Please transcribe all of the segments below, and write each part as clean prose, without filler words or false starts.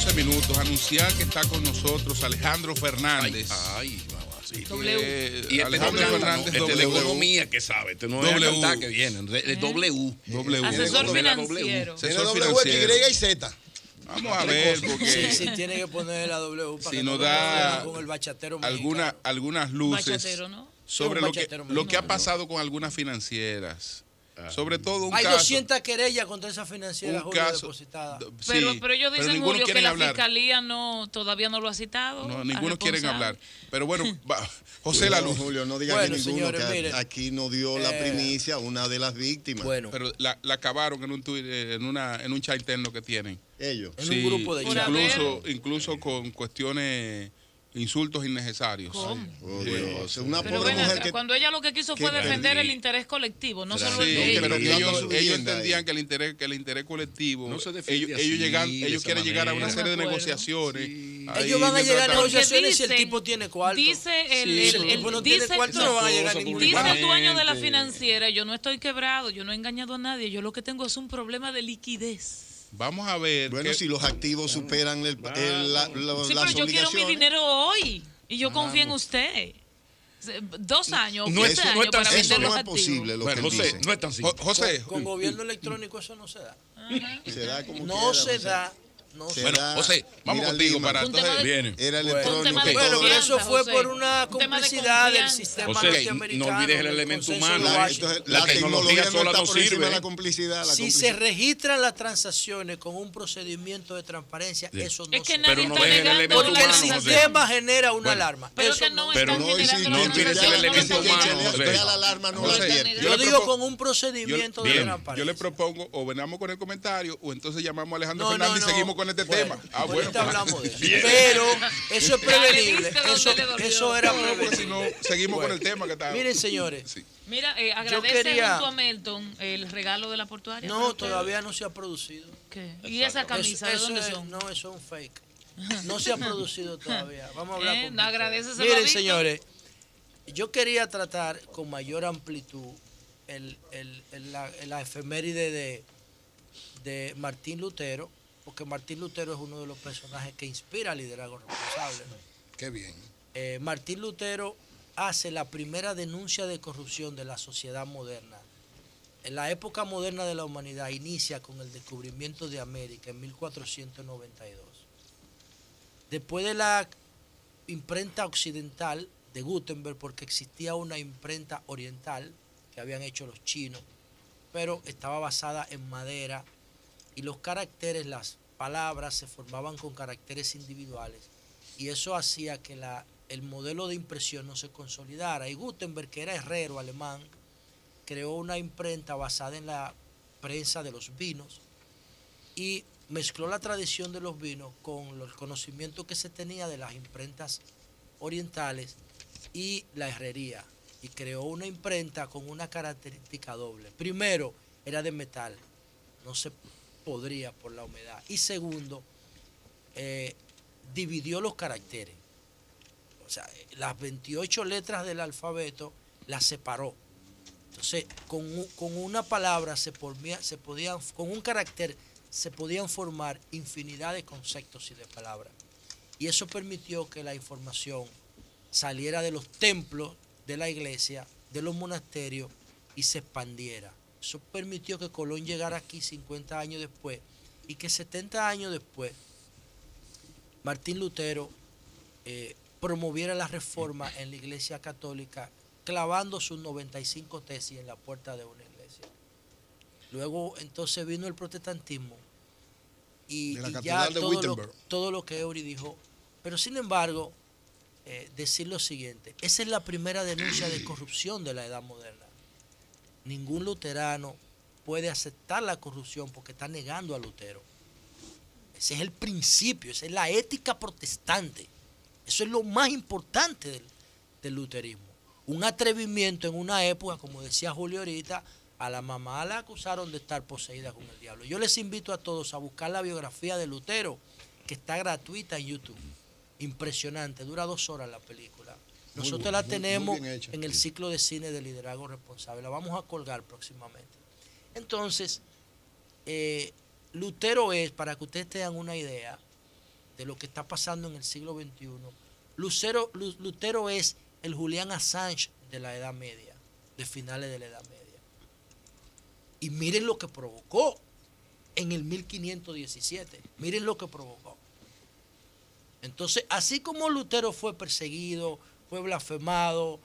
11 minutos, anunciar que está con nosotros Alejandro Fernández. Ay, mamacita. Y Alejandro Fernández, este de economía que sabe, este no es W. que viene, es W. Asesor financiero. Asesor Tiene W, financiero. Y y Z. Vamos a ver, porque Sí, tiene que poner la W para si que nos no da con el bachatero algunas luces Bachatero, ¿no? sobre Un lo que, bachatero lo que ha mexicano. pasado con algunas financieras. Sobre todo un Hay caso. 200 querellas contra esa financiera, Un Julio, caso. depositada. Sí, Pero ellos dicen, ninguno Julio, que quieren la hablar. fiscalía todavía no lo ha citado. No, al ninguno quieren responsable. hablar. Pero bueno, José La Luz. Julio, no diga Bueno, que ninguno, señores, que miren. aquí no dio la primicia una de las víctimas. Bueno, Pero la acabaron en un en un chat interno que tienen. Ellos. en un grupo de Por chat. Incluso con cuestiones, insultos innecesarios. ¿Cómo? Oh, Dios. Una Pero pobre ven mujer acá, que... cuando ella lo que quiso fue defender el interés colectivo, no solo el Sí, de pero ella. ellos vivienda entendían ahí. que el interés colectivo, No se defiende así, ellos de esa quieren llegar a una manera. serie de No me acuerdo. negociaciones. Sí. Ahí Ellos van a mientras llegar a tanto- negociaciones si el dicen- tipo tiene cuarto. Dice el, Si el tipo no tiene dice- cuarto, no van a llegar a ningún Dice lugar. el dueño de la financiera, yo no estoy quebrado, yo no he engañado a nadie, yo lo que tengo es un problema de liquidez. Vamos a ver. Bueno, si los activos superan Sí, las pero yo quiero mi obligaciones. dinero hoy y yo confío en usted. 2 años, No es- 15 no es años tan para simple. Eso vender los no es activos. posible lo que Bueno, él José, dice. no es tan simple. José, Con gobierno electrónico eso no se da. Se da como No quiera, se José. da. No Se se bueno, da. José, vamos Mira, contigo Lima. para Un tema entonces. de- Viene. Era Un electrónico. tema de Bueno, pero confianza, eso fue José. por una Un tema de complicidad del confianza. sistema José, norteamericano. no olvides el del elemento consenso humano. de La, Washington. entonces, La la tecnología tecnología no sola está no por encima sirve. de la complicidad. La Si complicidad. se registran las transacciones con un procedimiento de transparencia, eso no Es que se nadie Pero no está deje el negando elemento Porque el humano, José. sistema genera una alarma. Pero Eso que no Pero están no, y si generando no la olvides el transacción, elemento no lo humano, están José. Ya la alarma no la José, advierte. yo Yo le digo propongo- con un procedimiento de bien, transparencia. Yo le propongo o venamos con el comentario o entonces llamamos a Alejandro No, Fernández no, y seguimos con este bueno, tema. ahorita hablamos de eso. Pero eso es prevenible. Dale, viste dónde le dolió. Eso era No, porque si no, prevenible. seguimos Bueno, con el tema que está. Miren, señores. Sí. Mira, agradece quería- junto a Melton el regalo de la portuaria. No, para usted. todavía no se ha producido. ¿Qué? ¿Y esa camisa de Eso dónde es- son? No, eso es un fake. No se ha producido todavía. Vamos a hablar con Víctor. Agradéceselo a Miren, Víctor. señores, yo quería tratar con mayor amplitud la efeméride de Martín Lutero, porque Martín Lutero es uno de los personajes que inspira liderazgo responsable. Qué bien. Martín Lutero hace la primera denuncia de corrupción de la sociedad moderna. En la época moderna de la humanidad inicia con el descubrimiento de América en 1492. Después de la imprenta occidental de Gutenberg, porque existía una imprenta oriental que habían hecho los chinos, pero estaba basada en madera y los caracteres, las palabras se formaban con caracteres individuales y eso hacía que el modelo de impresión no se consolidara. Y Gutenberg, que era herrero alemán, creó una imprenta basada en la prensa de los vinos y mezcló la tradición de los vinos con el conocimiento que se tenía de las imprentas orientales y la herrería, y creó una imprenta con una característica doble. Primero, era de metal, no se podría por la humedad. Y segundo, dividió los caracteres. O sea, las 28 letras del alfabeto las separó. Entonces, con una palabra con un carácter se podían formar infinidad de conceptos y de palabras. Y eso permitió que la información saliera de los templos, de la iglesia, de los monasterios y se expandiera. Eso permitió que Colón llegara aquí 50 años después y que 70 años después Martín Lutero promoviera la reforma en la iglesia católica, clavando sus 95 tesis en la puerta de una iglesia. Luego entonces vino el protestantismo y De la ya catedral de Wittenberg. todo lo que Eury dijo. Pero sin embargo, decir lo siguiente, esa es la primera denuncia de corrupción de la edad moderna. Ningún luterano puede aceptar la corrupción porque está negando a Lutero. Ese es el principio, esa es la ética protestante. Eso es lo más importante del luterismo. Un atrevimiento en una época, como decía Julio ahorita, a la mamá la acusaron de estar poseída con el diablo. Yo les invito a todos a buscar la biografía de Lutero, que está gratuita en YouTube. Impresionante, dura 2 horas la película. Nosotros la tenemos bien hecha. en el ciclo de cine de liderazgo responsable. La vamos a colgar próximamente. Entonces, Lutero es, para que ustedes tengan una idea, de lo que está pasando en el siglo XXI, Lutero es el Julian Assange de la Edad Media, de finales de la Edad Media. Y miren lo que provocó en el 1517. Miren lo que provocó. Entonces, así como Lutero fue perseguido, fue blasfemado,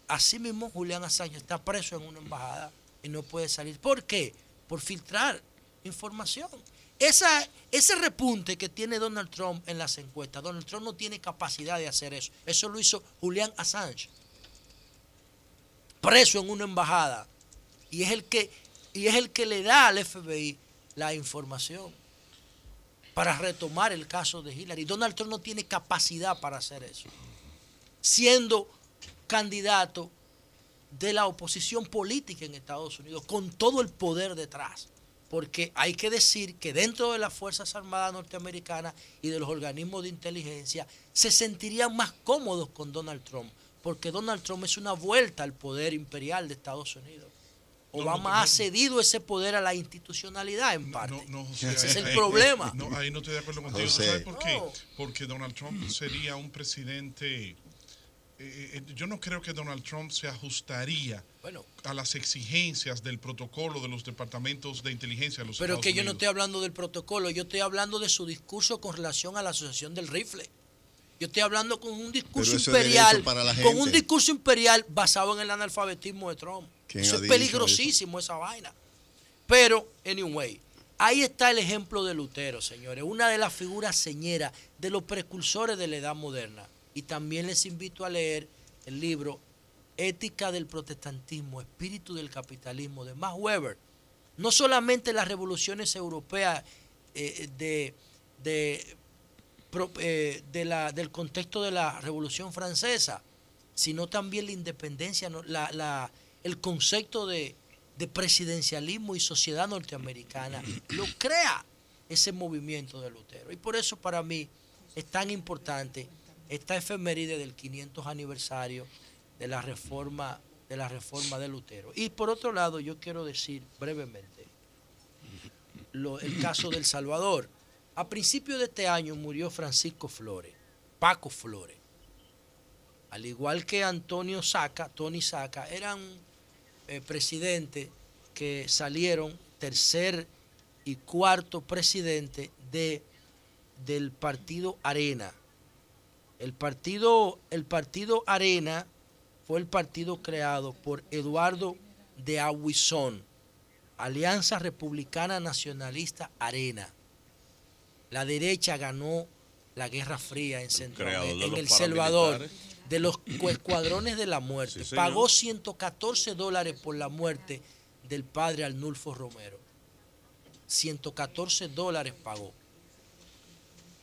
así mismo Julian Assange está preso en una embajada y no puede salir. ¿Por qué? Por filtrar información. Ese repunte que tiene Donald Trump en las encuestas, Donald Trump no tiene capacidad de hacer eso. Eso lo hizo Julian Assange, preso en una embajada. Y es el que le da al FBI la información para retomar el caso de Hillary. Donald Trump no tiene capacidad para hacer eso, siendo candidato de la oposición política en Estados Unidos, con todo el poder detrás. Porque hay que decir que dentro de las Fuerzas Armadas norteamericanas y de los organismos de inteligencia se sentirían más cómodos con Donald Trump, porque Donald Trump es una vuelta al poder imperial de Estados Unidos. Obama ha cedido ese poder a la institucionalidad en parte. José, ese es el problema. No, ahí no estoy de acuerdo contigo. José. ¿Sabes por qué? Porque Donald Trump sería un presidente. Yo no creo que Donald Trump se ajustaría a las exigencias del protocolo de los departamentos de inteligencia de los Pero Estados que yo no Unidos. estoy hablando del protocolo, yo estoy hablando de su discurso con relación a la Asociación del Rifle. Yo estoy hablando con un discurso Pero eso es imperial, derecho para la con un gente. discurso imperial basado en el analfabetismo de Trump. ¿Quién Eso ha es dicho peligrosísimo, esa vaina. Pero, anyway, ahí está el ejemplo de Lutero, señores. Una de las figuras señeras de los precursores de la Edad Moderna. Y también les invito a leer el libro Ética del Protestantismo, Espíritu del Capitalismo, de Max Weber. No solamente las revoluciones europeas del contexto de la Revolución Francesa, sino también la independencia, el concepto de presidencialismo y sociedad norteamericana, lo crea ese movimiento de Lutero. Y por eso para mí es tan importante esta efeméride del 500 aniversario de la reforma de Lutero. Y por otro lado, yo quiero decir brevemente el caso del Salvador. A principios de este año murió Francisco Flores, Paco Flores. Al igual que Tony Saca, eran presidentes que salieron tercer y cuarto presidente del partido Arena. El partido Arena fue el partido creado por Eduardo de Aguizón, Alianza Republicana Nacionalista Arena. La derecha ganó la Guerra Fría en Centroamérica, en El Salvador, de los escuadrones de la muerte. Sí, pagó $114 por la muerte del padre Arnulfo Romero. $114 pagó.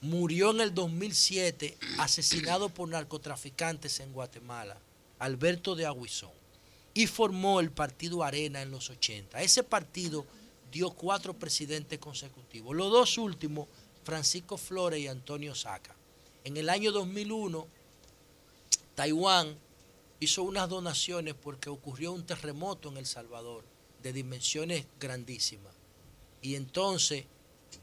Murió en el 2007 asesinado por narcotraficantes en Guatemala, Alberto de Aguizón, y formó el partido Arena en los 80. Ese partido dio 4 presidentes consecutivos. Los dos últimos, Francisco Flores y Antonio Saca. En el año 2001, Taiwán hizo unas donaciones porque ocurrió un terremoto en El Salvador de dimensiones grandísimas. Y entonces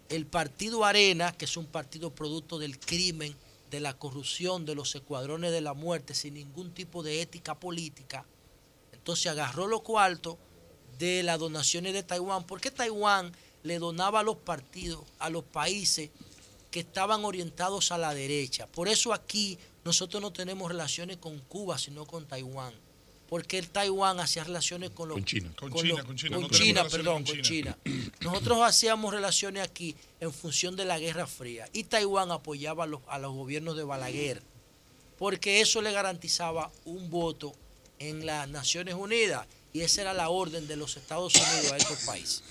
el partido Arena, que es un partido producto del crimen, de la corrupción, de los escuadrones de la muerte, sin ningún tipo de ética política, entonces agarró los cuartos de las donaciones de Taiwán, porque Taiwán le donaba a los partidos, a los países que estaban orientados a la derecha. Por eso aquí nosotros no tenemos relaciones con Cuba, sino con Taiwán. Porque el Taiwán hacía relaciones con China. Nosotros hacíamos relaciones aquí en función de la Guerra Fría. Y Taiwán apoyaba a los gobiernos de Balaguer, porque eso le garantizaba un voto en las Naciones Unidas. Y esa era la orden de los Estados Unidos a estos países.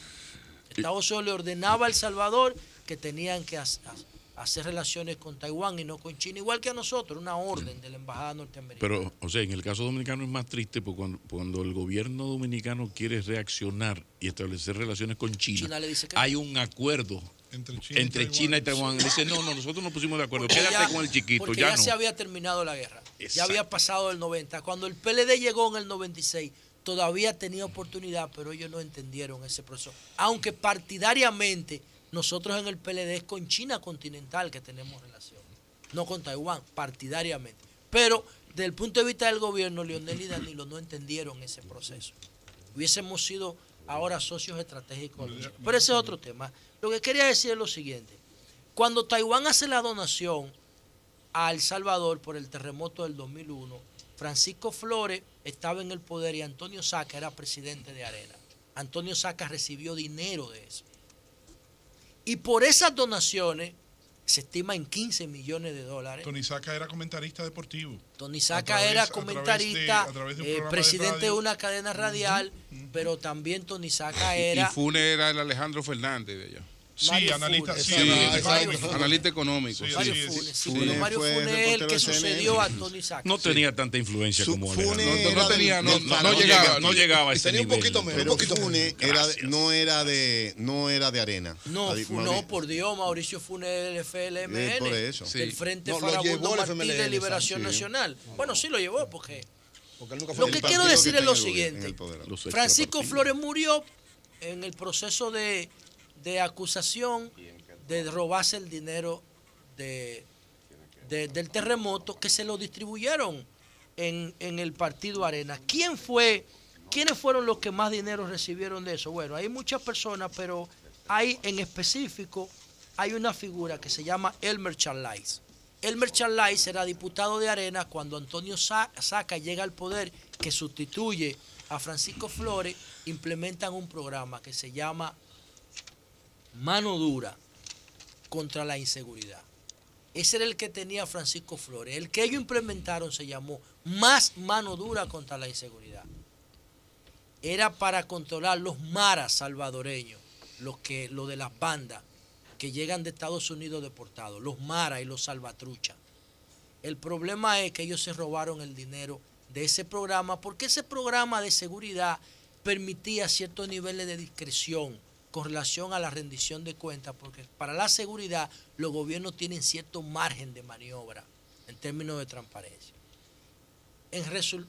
Estados Unidos le ordenaba a El Salvador que tenían que hacer relaciones con Taiwán y no con China, igual que a nosotros, una orden de la embajada norteamericana. Pero, o sea, en el caso dominicano es más triste porque cuando el gobierno dominicano quiere reaccionar y establecer relaciones con China le dice que hay un acuerdo entre China y Taiwán. Dice, no, nosotros nos pusimos de acuerdo, quédate con el chiquito. Porque ya se había terminado la guerra. Exacto. Ya había pasado el 90. Cuando el PLD llegó en el 96, todavía tenía oportunidad, pero ellos no entendieron ese proceso. Aunque partidariamente Nosotros en el PLD es con China continental que tenemos relación, no con Taiwán, partidariamente. Pero desde el punto de vista del gobierno, Leonel y Danilo no entendieron ese proceso. Hubiésemos sido ahora socios estratégicos. Pero ese es otro tema. Lo que quería decir es lo siguiente. Cuando Taiwán hace la donación a El Salvador por el terremoto del 2001, Francisco Flores estaba en el poder y Antonio Saca era presidente de Arena. Antonio Saca recibió dinero de eso. Y por esas donaciones, se estima en 15 millones de dólares. Tony Saca era comentarista deportivo. Tony Saca era comentarista, a través de un programa presidente de una cadena radial, pero también Tony Saca era... Y Funes era el Alejandro Fernández de allá. Sí, Mario analista, Funes. sí, Mario exacto. Funes. Analista económico. Sí, Mario así es. Funes, sí, Funes Mario fue Funes es el reportero que de CNN. sucedió a Tony Saca. No tenía tanta influencia como Funes Alejandro. No era tenía, del- no, del no, Panamá. no llegaba a ese tenía un nivel. poquito menos. Pero un poquito Funes no era de Arena. No, no, Mauricio. por Dios, Mauricio Funes del FLMN, Por eso. del Frente No, lo Farabundo llevó el Martí de FMLN, Liberación sí. Nacional. Bueno, sí lo llevó, porque Porque él nunca lo fue que El quiero partido decir que es lo está en el siguiente. poder. Los Francisco extrapartidos. Flores murió en el proceso de acusación de robarse el dinero del terremoto que se lo distribuyeron en el partido Arena. ¿Quiénes fueron los que más dinero recibieron de eso? Bueno, hay muchas personas, pero hay en específico, hay una figura que se llama Elmer Charlais. Elmer Charlais era diputado de Arena cuando Antonio Saca llega al poder, que sustituye a Francisco Flores. Implementan un programa que se llama Mano Dura contra la inseguridad. Ese era el que tenía Francisco Flores. El que ellos implementaron se llamó Más Mano Dura contra la inseguridad. Era para controlar los maras salvadoreños, lo de las bandas que llegan de Estados Unidos deportados, los maras y los salvatruchas. El problema es que ellos se robaron el dinero de ese programa porque ese programa de seguridad permitía ciertos niveles de discreción con relación a la rendición de cuentas, porque para la seguridad los gobiernos tienen cierto margen de maniobra en términos de transparencia. En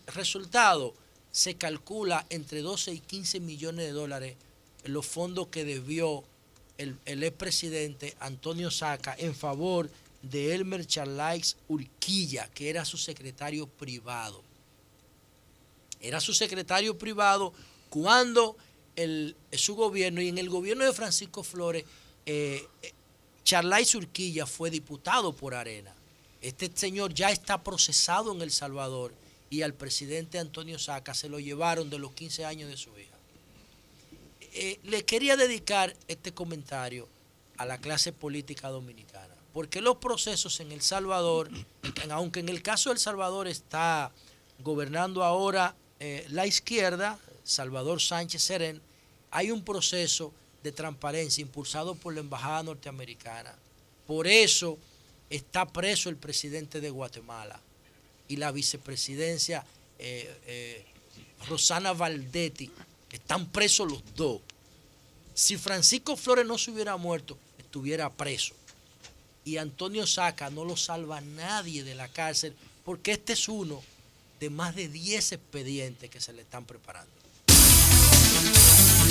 resultado, se calcula entre 12 y 15 millones de dólares los fondos que debió el expresidente Antonio Saca en favor de Elmer Charlais Urquilla, que era su secretario privado. Era su secretario privado cuando su gobierno, y en el gobierno de Francisco Flores, Charlais Urquilla fue diputado por Arena. Este señor ya está procesado en El Salvador y al presidente Antonio Saca se lo llevaron de los 15 años de su hija. Le quería dedicar este comentario a la clase política dominicana, porque los procesos en El Salvador, aunque en el caso de El Salvador está gobernando ahora la izquierda, Salvador Sánchez Serén, hay un proceso de transparencia impulsado por la Embajada Norteamericana. Por eso está preso el presidente de Guatemala y la vicepresidencia Rosana Valdetti. Están presos los dos. Si Francisco Flores no se hubiera muerto, estuviera preso. Y Antonio Saca no lo salva nadie de la cárcel, porque este es uno de más de 10 expedientes que se le están preparando.